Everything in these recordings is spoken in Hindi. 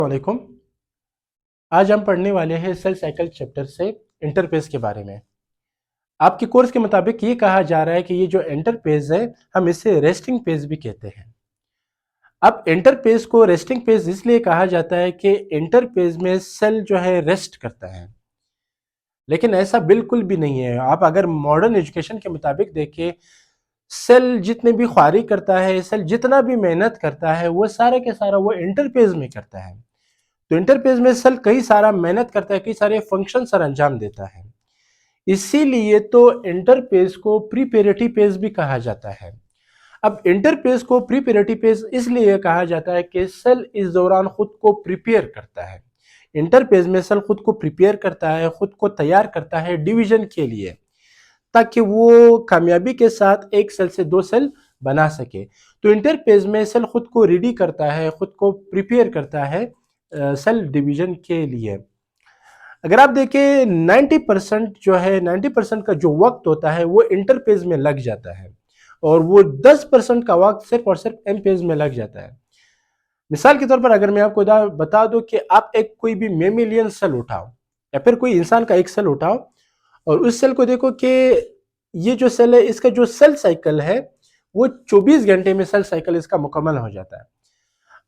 वालेकुम। आज हम पढ़ने वाले हैं सेल साइकिल चैप्टर से इंटरपेज के बारे में। आपके कोर्स के मुताबिक ये कहा जा रहा है कि ये जो इंटरपेज है हम इसे रेस्टिंग पेज भी कहते हैं। अब इंटरपेज को रेस्टिंग पेज इसलिए कहा जाता है कि इंटरपेज में सेल जो है रेस्ट करता है, लेकिन ऐसा बिल्कुल भी नहीं है। आप अगर मॉडर्न एजुकेशन के मुताबिक देखें, सेल जितने भी ख्वारी करता है, सेल जितना भी मेहनत करता है, वो सारा के सारा वो इंटरपेज में करता है। तो इंटरपेज में सेल कई सारा मेहनत करता है, कई सारे फंक्शन सर अंजाम देता है। इसीलिए तो इंटरपेज को प्रीपेरेटिव पेज भी कहा जाता है। अब इंटरपेज को प्रीपेरेटिव पेज इसलिए कहा जाता है कि सेल इस दौरान खुद को प्रिपेयर करता है। इंटरपेज में सेल खुद को प्रिपेयर करता है, खुद को तैयार करता है डिवीजन के लिए, ताकि वो कामयाबी के साथ एक सेल से दो सेल बना सके। तो इंटरपेज में सेल खुद को रेडी करता है, खुद को प्रिपेयर करता है सेल डिवीजन के लिए। अगर आप देखें 90% जो है 90% का जो वक्त होता है वो इंटरपेज में लग जाता है, और वो 10% का वक्त सिर्फ और सिर्फ एम पेज में लग जाता है। मिसाल के तौर पर अगर मैं आपको बता दूं कि आप एक कोई भी मेमिलियन सेल उठाओ या फिर कोई इंसान का एक सेल उठाओ और उस सेल को देखो कि ये जो सेल है इसका जो सेल साइकिल है वो 24 घंटे में सेल साइकिल इसका मुकम्मल हो जाता है।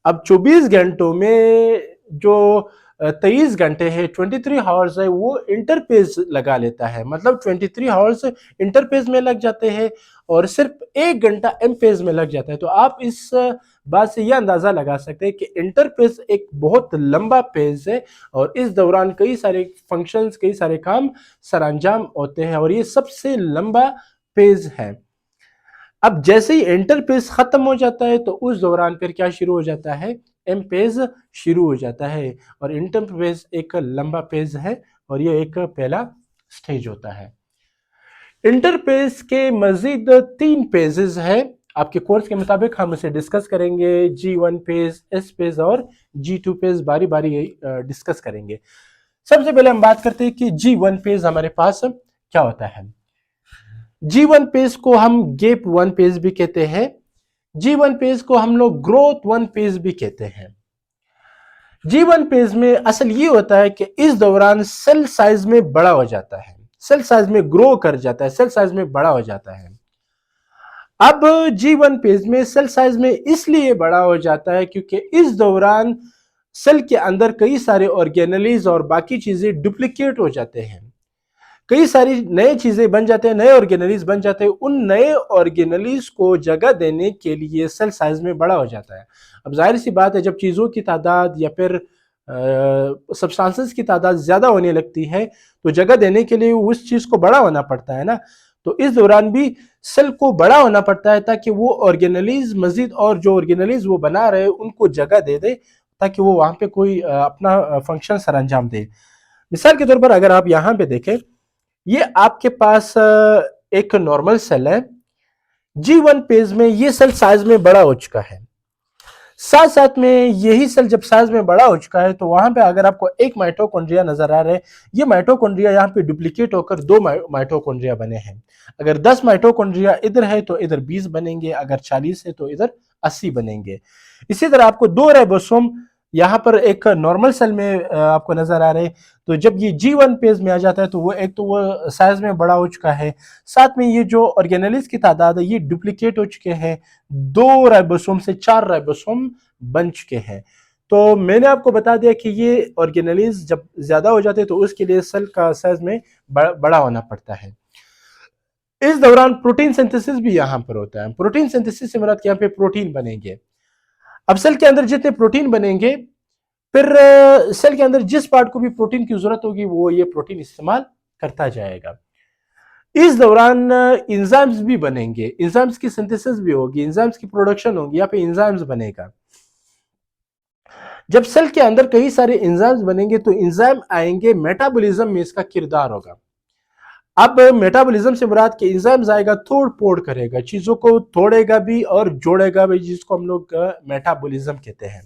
अब 24 घंटों में जो 23 घंटे है, 23 हावर्स है, वो इंटरपेज लगा लेता है। मतलब 23 हावर्स इंटरपेज में लग जाते हैं और सिर्फ 1 घंटा एम पेज में लग जाता है। तो आप इस बात से यह अंदाजा लगा सकते हैं कि इंटरपेज एक बहुत लंबा पेज है और इस दौरान कई सारे फंक्शंस, कई सारे काम सरअंजाम होते हैं और ये सबसे लंबा पेज है। अब जैसे ही इंटर पेज खत्म हो जाता है तो उस दौरान फिर क्या शुरू हो जाता है, एम पेज शुरू हो जाता है। और इंटर पेज एक लंबा पेज है और ये एक पहला स्टेज होता है। इंटर पेज के मजीद 3 पेजेस है। आपके कोर्स के मुताबिक हम इसे डिस्कस करेंगे। G1 पेज, एस पेज और G2 पेज बारी बारी डिस्कस करेंगे। सबसे पहले हम बात करते हैं कि G1 पेज हमारे पास क्या होता है। G1 पेज को हम गैप 1 पेज भी कहते हैं। G1 पेज को हम लोग ग्रोथ 1 पेज भी कहते हैं। G1 पेज में असल ये होता है कि इस दौरान सेल साइज में बड़ा हो जाता है, सेल साइज में ग्रो कर जाता है, सेल साइज में बड़ा हो जाता है। अब G1 पेज में सेल साइज में इसलिए बड़ा हो जाता है क्योंकि इस दौरान सेल के अंदर कई सारे ऑर्गेनेलीज और बाकी चीजें डुप्लीकेट हो जाते हैं, कई सारी नए चीजें बन जाते हैं, नए ऑर्गेनेलीज बन जाते हैं। उन नए ऑर्गेनेलीज को जगह देने के लिए सेल साइज में बड़ा हो जाता है। अब जाहिर सी बात है, जब चीजों की तादाद या फिर सब्सटेंसेस की तादाद ज्यादा होने लगती है तो जगह देने के लिए उस चीज को बड़ा होना पड़ता है ना। तो इस दौरान भी सेल को बड़ा होना पड़ता है ताकि वो ऑर्गेनेलीज मजीद और जो ऑर्गेनेलीज वो बना रहे उनको जगह दे दे, ताकि वो वहां पे कोई अपना फंक्शन सर अंजाम दे। मिसाल के तौर पर अगर आप यहाँ पे देखें, ये आपके पास एक नॉर्मल सेल है। G1 पेज में ये सेल साइज में बड़ा हो चुका है। साथ साथ में यही सेल जब साइज में बड़ा हो चुका है तो वहां पे अगर आपको एक माइटोकॉन्ड्रिया नजर आ रहा है, ये माइटोकॉन्ड्रिया यहाँ पे डुप्लीकेट होकर 2 माइटोकॉन्ड्रिया बने हैं। अगर 10 माइटोकॉन्ड्रिया इधर है तो इधर 20 बनेंगे, अगर 40 है तो इधर 80 बनेंगे। इसी तरह आपको 2 राइबोसोम यहाँ पर एक नॉर्मल सेल में आपको नजर आ रहे हैं। तो जब ये G1 पेज में आ जाता है तो वो एक तो वो साइज में बड़ा हो चुका है, साथ में ये जो ऑर्गेनेलिस की तादाद है ये डुप्लीकेट हो चुके हैं, 2 राइबोसोम से 4 राइबोसोम बन चुके हैं। तो मैंने आपको बता दिया कि ये ऑर्गेनेलिस जब ज्यादा हो जाते हैं तो उसके लिए सेल का साइज में बड़ा होना पड़ता है। इस दौरान प्रोटीन सिंथेसिस भी यहाँ पर होता है। प्रोटीन सिंथेसिस से मुराद यहाँ पे प्रोटीन बनेंगे। अब सेल के अंदर जितने प्रोटीन बनेंगे, फिर सेल के अंदर जिस पार्ट को भी प्रोटीन की जरूरत होगी वो ये प्रोटीन इस्तेमाल करता जाएगा। इस दौरान इंजाइम्स भी बनेंगे, इंजाइम्स की सिंथेसिस भी होगी, इंजाइम्स की प्रोडक्शन होगी, यहाँ पे इंजाइम्स बनेगा। जब सेल के अंदर कई सारे इंजाइम्स बनेंगे तो इंजाइम आएंगे, मेटाबॉलिज्म में इसका किरदार होगा। अब मेटाबॉलिज्म से मुराद के इंजाइम्स आएगा, तोड़ फोड़ करेगा, चीजों को तोड़ेगा भी और जोड़ेगा भी, जिसको हम लोग मेटाबॉलिज्म कहते हैं।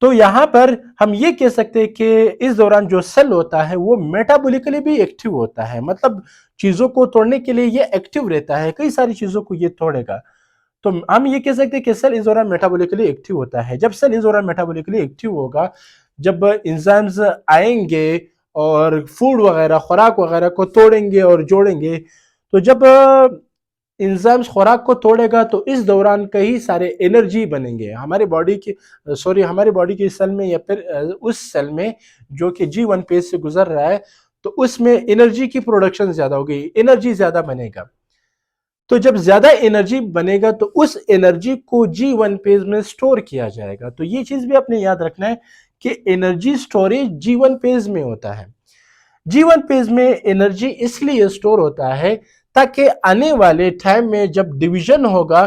तो यहां पर हम ये कह सकते हैं कि इस दौरान जो सेल होता है वो मेटाबॉलिकली भी एक्टिव होता है, मतलब चीजों को तोड़ने के लिए ये एक्टिव रहता है, कई सारी चीजों को ये तोड़ेगा। तो हम ये कह सकते हैं कि सेल इस दौरान मेटाबॉलिकली एक्टिव होता है। जब सेल इस दौरान मेटाबॉलिकली एक्टिव होगा, जब एंजाइम्स आएंगे और फूड वगैरह, खुराक वगैरह को तोड़ेंगे और जोड़ेंगे, तो जब एंजाइम्स खुराक को तोड़ेगा तो इस दौरान कई सारे एनर्जी बनेंगे हमारे बॉडी की सेल में, या फिर उस सेल में जो कि G1 पेज से गुजर रहा है, तो उसमें एनर्जी की प्रोडक्शन ज्यादा होगी, एनर्जी ज्यादा बनेगा। तो जब ज्यादा एनर्जी बनेगा तो उस एनर्जी को G1 पेज में स्टोर किया जाएगा। तो ये चीज भी आपने याद रखना है कि एनर्जी स्टोरेज G1 पेज में होता है। G1 पेज में एनर्जी इसलिए स्टोर होता है ताकि आने वाले टाइम में जब डिवीजन होगा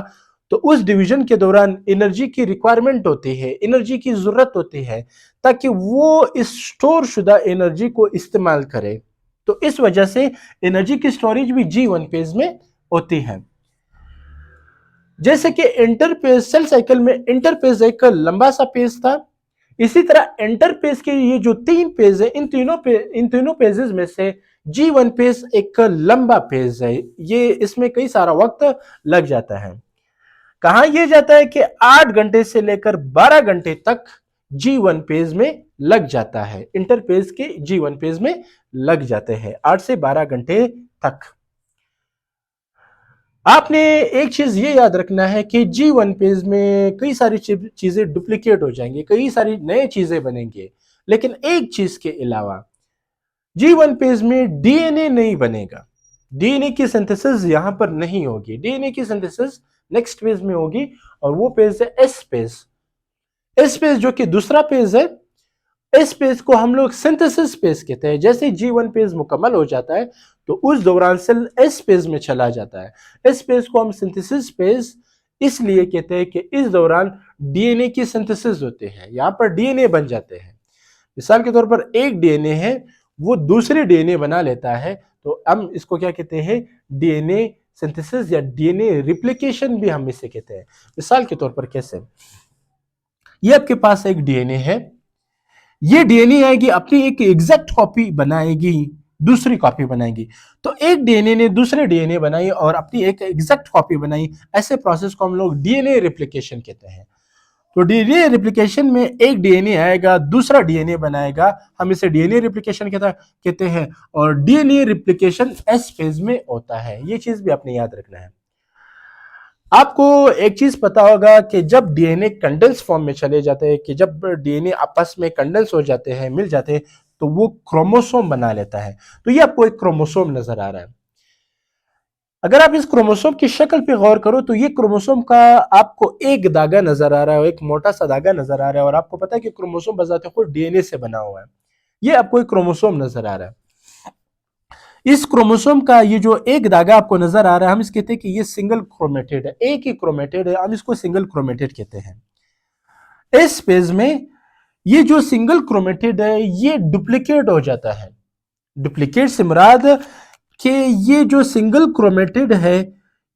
तो उस डिवीजन के दौरान एनर्जी की रिक्वायरमेंट होती है, एनर्जी की जरूरत होती है, ताकि वो इस स्टोर शुदा एनर्जी को इस्तेमाल करे। तो इस वजह से एनर्जी की स्टोरेज भी G1 पेज में होती है। जैसे कि इंटरपेज, सेल साइकिल में इंटरपेज एक लंबा सा पेज था, इसी तरह इंटरपेज के ये जो 3 पेज है, इन तीनों पेजेस में से G1 पेज एक लंबा पेज है। ये इसमें कई सारा वक्त लग जाता है। कहा यह जाता है कि 8 घंटे से लेकर 12 घंटे तक G1 पेज में लग जाता है, इंटरपेज के G1 पेज में लग जाते हैं 8 से 12 घंटे तक। आपने एक चीज ये याद रखना है कि G1 पेज में कई सारी चीजें डुप्लीकेट हो जाएंगी, कई सारी नई चीजें बनेंगे, लेकिन एक चीज के अलावा G1 पेज में डीएनए नहीं बनेगा। डीएनए की सिंथेसिस यहां पर नहीं होगी, डीएनए की सिंथेसिस नेक्स्ट पेज में होगी, और वो पेज है एस पेज। एस पेज जो कि दूसरा पेज है, इस पेज को हम लोग सिंथेसिस पेज कहते हैं। जैसे G1 पेज मुकम्मल हो जाता है तो उस दौरान सेल एस पेज में चला जाता है। इस पेज को हम सिंथेसिस पेज इसलिए कहते हैं कि इस दौरान डीएनए की सिंथेसिस होते हैं, यहां पर डीएनए बन जाते हैं। मिसाल के तौर पर एक डीएनए है, वो दूसरे डीएनए बना लेता है, तो हम इसको क्या कहते हैं, डीएनए सिंथेसिस या डीएनए रिप्लिकेशन भी हम इसे कहते हैं। मिसाल के तौर पर कैसे, ये आपके पास एक डीएनए है, ये डीएनए आएगी अपनी एक एग्जैक्ट कॉपी बनाएगी, दूसरी कॉपी बनाएगी। तो एक डीएनए ने दूसरे डीएनए बनाई और अपनी एक एग्जैक्ट कॉपी बनाई, ऐसे प्रोसेस को हम लोग डीएनए रिप्लिकेशन कहते हैं। तो डीएनए रिप्लिकेशन में एक डीएनए आएगा, दूसरा डीएनए बनाएगा, हम इसे डीएनए रिप्लिकेशन कहते हैं, और डीएनए रिप्लिकेशन एस फेज में होता है। ये चीज भी आपने याद रखना है। आपको एक चीज पता होगा कि जब डीएनए कंडेंस फॉर्म में चले जाते हैं, कि जब डीएनए आपस में कंडेंस हो जाते हैं, मिल जाते हैं, तो वो क्रोमोसोम बना लेता है। तो ये आपको एक क्रोमोसोम नजर आ रहा है। अगर आप इस क्रोमोसोम की शक्ल पे गौर करो तो ये क्रोमोसोम का आपको एक धागा नजर आ रहा है, एक मोटा सा धागा नजर आ रहा है, और आपको पता है कि क्रोमोसोम बजाते खुद डीएनए से बना हुआ है। ये आपको एक क्रोमोसोम नजर आ रहा है। इस क्रोमोसोम का ये जो एक धागा आपको नजर आ रहा है, हम इस कहते हैं कि ये सिंगल क्रोमेटेड है, एक ही क्रोमेटेड है, हम इसको सिंगल क्रोमेटेड कहते हैं। इस पेज में ये जो सिंगल क्रोमेटेड है ये डुप्लीकेट हो जाता है। डुप्लीकेट से मुराद कि ये जो सिंगल क्रोमेटेड है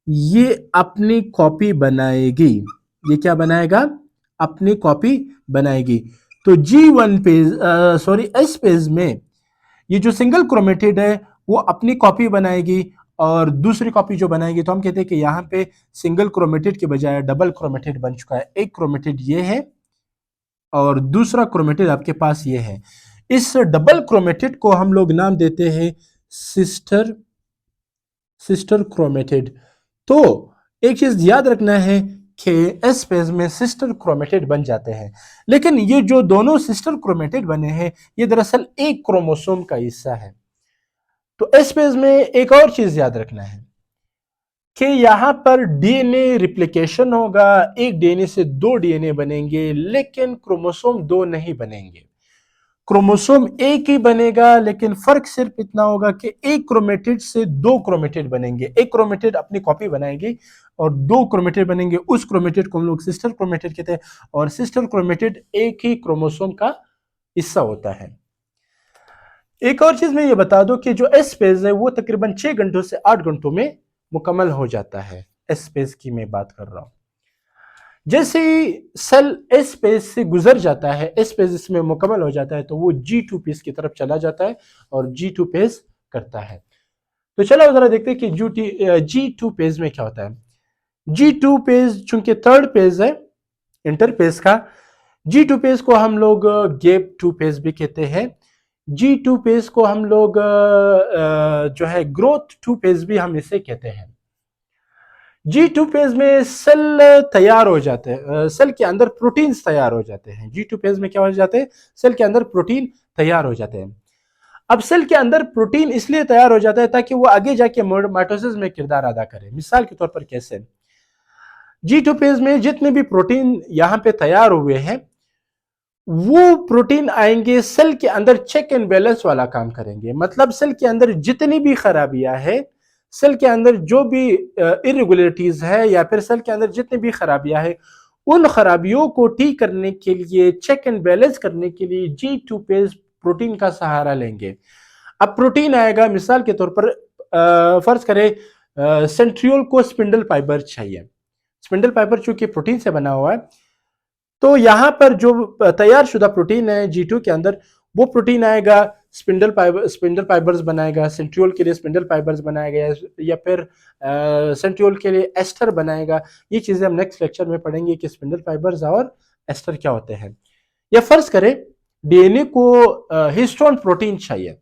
ये अपनी कॉपी बनाएगी। ये क्या बनाएगा, अपनी कॉपी बनाएगी। तो G1 पेज एस पेज में ये जो सिंगल क्रोमेटेड है वो अपनी कॉपी बनाएगी, और दूसरी कॉपी जो बनाएगी, तो हम कहते हैं कि यहाँ पे सिंगल क्रोमेटेड के बजाय डबल क्रोमेटेड बन चुका है। एक क्रोमेटेड ये है और दूसरा क्रोमेटेड आपके पास ये है। इस डबल क्रोमेटेड को हम लोग नाम देते हैं सिस्टर क्रोमेटेड। तो एक चीज याद रखना है कि एस पेज में सिस्टर क्रोमेटेड बन जाते हैं, लेकिन ये जो दोनों सिस्टर क्रोमेटेड बने हैं ये दरअसल एक क्रोमोसोम का हिस्सा है। तो एस पेज में एक और चीज याद रखना है कि यहां पर डीएनए रिप्लिकेशन होगा, एक डीएनए से दो डीएनए बनेंगे, लेकिन क्रोमोसोम दो नहीं बनेंगे। क्रोमोसोम एक ही बनेगा, लेकिन फर्क सिर्फ इतना होगा कि एक क्रोमेटिड से दो क्रोमेटिड बनेंगे। एक क्रोमेटिड अपनी कॉपी बनाएगी और दो क्रोमेटिड बनेंगे, उस क्रोमेटिड को हम लोग सिस्टर क्रोमेटिड कहते हैं, और सिस्टर क्रोमेटिड एक ही क्रोमोसोम का हिस्सा होता है। एक और चीज मैं ये बता दूं कि जो एस पेज है वो तकरीबन 6 घंटों से 8 घंटों में मुकम्मल हो जाता है। एस पेज की मैं बात कर रहा हूं। जैसे ही सेल एस पेज से गुजर जाता है, एस पेज इसमें मुकम्मल हो जाता है, तो वो G2 पेज की तरफ चला जाता है और G2 पेज करता है। तो चलो जरा देखते हैं कि G2 पेज में क्या होता है। G2 पेज चूंकि थर्ड पेज है इंटरपेज का, G2 पेज को हम लोग गैप 2 पेज भी कहते हैं। G2 पेज को हम लोग जो है ग्रोथ 2 पेज भी हम इसे कहते हैं। G2 पेज में सेल तैयार हो जाते हैं, सेल के अंदर प्रोटीन्स तैयार हो जाते हैं। G2 पेज में क्या हो जाते हैं, सेल के अंदर प्रोटीन तैयार हो जाते हैं। अब सेल के अंदर प्रोटीन इसलिए तैयार हो जाता है ताकि वो आगे जाके माइटोसिस में किरदार अदा करे। मिसाल के तौर पर कैसे, G2 पेज में जितने भी प्रोटीन यहां पे तैयार हुए हैं वो प्रोटीन आएंगे सेल के अंदर, चेक एंड बैलेंस वाला काम करेंगे। मतलब सेल के अंदर जितनी भी खराबियां है, सेल के अंदर जो भी इरेगुलरिटीज है या फिर सेल के अंदर जितनी भी खराबियां है, उन खराबियों को ठीक करने के लिए, चेक एंड बैलेंस करने के लिए G2 पेज प्रोटीन का सहारा लेंगे। अब प्रोटीन आएगा, मिसाल के तौर पर फर्ज करें सेंट्रियोल को स्पिंडल फाइबर चाहिए। स्पिंडल फाइबर चूंकि प्रोटीन से बना हुआ है, तो यहां पर जो तैयार शुदा प्रोटीन है G2 के अंदर, वो प्रोटीन आएगा, स्पिंडल फाइबर्स बनाएगा, सेंट्रियोल के लिए स्पिंडल फाइबर्स बनाएगा, या फिर सेंट्रियोल के लिए एस्टर बनाएगा। ये चीजें हम नेक्स्ट लेक्चर में पढ़ेंगे कि स्पिंडल फाइबर्स और एस्टर क्या होते हैं। या फर्ज करें डीएनए को हिस्टोन प्रोटीन चाहिए,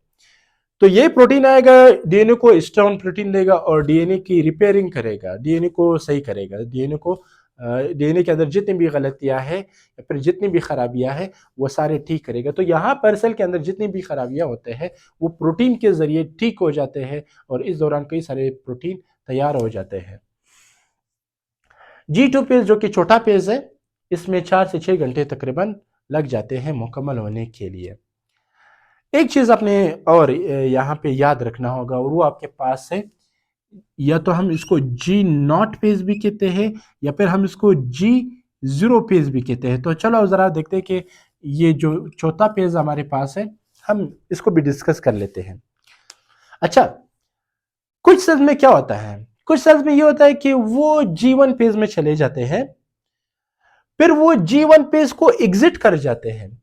तो ये प्रोटीन आएगा, डीएनए को हिस्टोन प्रोटीन देगा और डीएनए की रिपेयरिंग करेगा, डीएनए को सही करेगा, डीएनए के अंदर जितनी भी गलतियां हैं या फिर जितनी भी खराबियां हैं वो सारे ठीक करेगा। तो यहाँ पर सेल के अंदर जितनी भी खराबियां होते हैं वो प्रोटीन के जरिए ठीक हो जाते हैं और इस दौरान कई सारे प्रोटीन तैयार हो जाते हैं। G2 पेज जो कि छोटा पेज है, इसमें 4 से 6 घंटे तकरीबन लग जाते हैं मुकम्मल होने के लिए। एक चीज आपने और यहाँ पे याद रखना होगा और वो आपके पास है, या तो हम इसको G0 पेज भी कहते हैं या फिर हम इसको G0 पेज भी कहते हैं। तो चलो जरा देखते हैं कि ये जो चौथा पेज हमारे पास है, हम इसको भी डिस्कस कर लेते हैं। अच्छा, कुछ सेल्स में क्या होता है, कुछ सेल्स में ये होता है कि वो G1 पेज में चले जाते हैं, फिर वो G1 पेज को एग्जिट कर जाते हैं,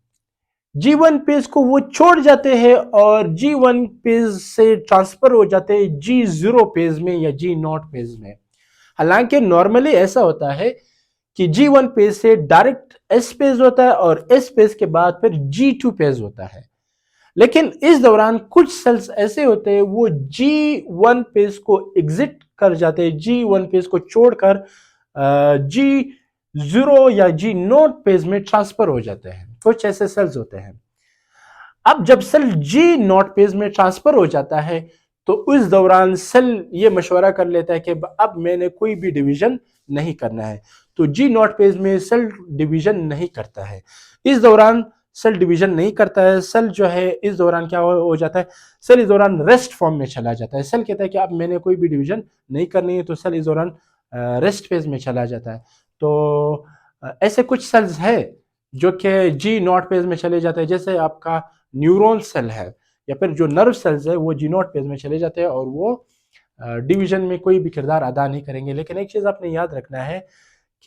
G1 पेज को वो छोड़ जाते हैं और G1 पेज से ट्रांसफर हो जाते हैं G0 पेज में या G0 पेज में। हालांकि नॉर्मली ऐसा होता है कि G1 पेज से डायरेक्ट S पेज होता है और S पेज के बाद फिर G2 पेज होता है, लेकिन इस दौरान कुछ सेल्स ऐसे होते हैं वो G1 पेज को एग्जिट कर जाते हैं, G1 पेज को छोड़कर G0 या G0 पेज में ट्रांसफर हो जाते हैं। कुछ ऐसे सेल्स होते हैं। अब जब सेल G0 पेज में ट्रांसफर हो जाता है तो उस दौरान सेल ये मशवरा कर लेता है कि अब मैंने कोई भी डिवीजन नहीं करना है, तो G0 पेज में सेल डिवीजन नहीं करता है। इस दौरान सेल डिवीजन नहीं करता है, सेल जो है इस दौरान क्या हो जाता है, सेल इस दौरान रेस्ट फॉर्म में चला जाता है। सेल कहता है कि अब मैंने कोई भी डिवीजन नहीं करनी है, तो सेल इस दौरान रेस्ट फेज में चला जाता है। तो ऐसे कुछ सेल्स है जो कि G0 पेज में चले जाते हैं, जैसे आपका न्यूरॉन सेल है या फिर जो नर्व सेल्स है वो G0 पेज में चले जाते हैं और वो डिवीजन में कोई भी किरदार अदा नहीं करेंगे। लेकिन एक चीज आपने याद रखना है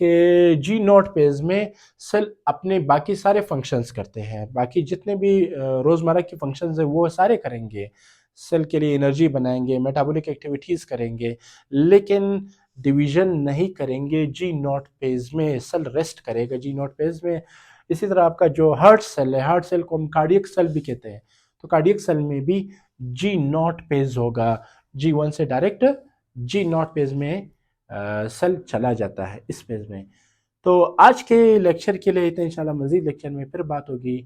कि G0 पेज में सेल अपने बाकी सारे फंक्शंस करते हैं, बाकी जितने भी रोजमर्रा के फंक्शंस है वो सारे करेंगे, सेल के लिए एनर्जी बनाएंगे, मेटाबॉलिक एक्टिविटीज करेंगे, लेकिन डिवीजन नहीं करेंगे। G0 पेज में सेल रेस्ट करेगा G0 पेज में। इसी तरह आपका जो हार्ट सेल है, हार्ट सेल को हम कार्डियक सेल भी कहते हैं, तो कार्डियक सेल में भी G0 पेज होगा, G1 से डायरेक्ट G0 पेज में सेल चला जाता है इस पेज में। तो आज के लेक्चर के लिए इतना, इंशाल्लाह मजीद लेक्चर में फिर बात होगी।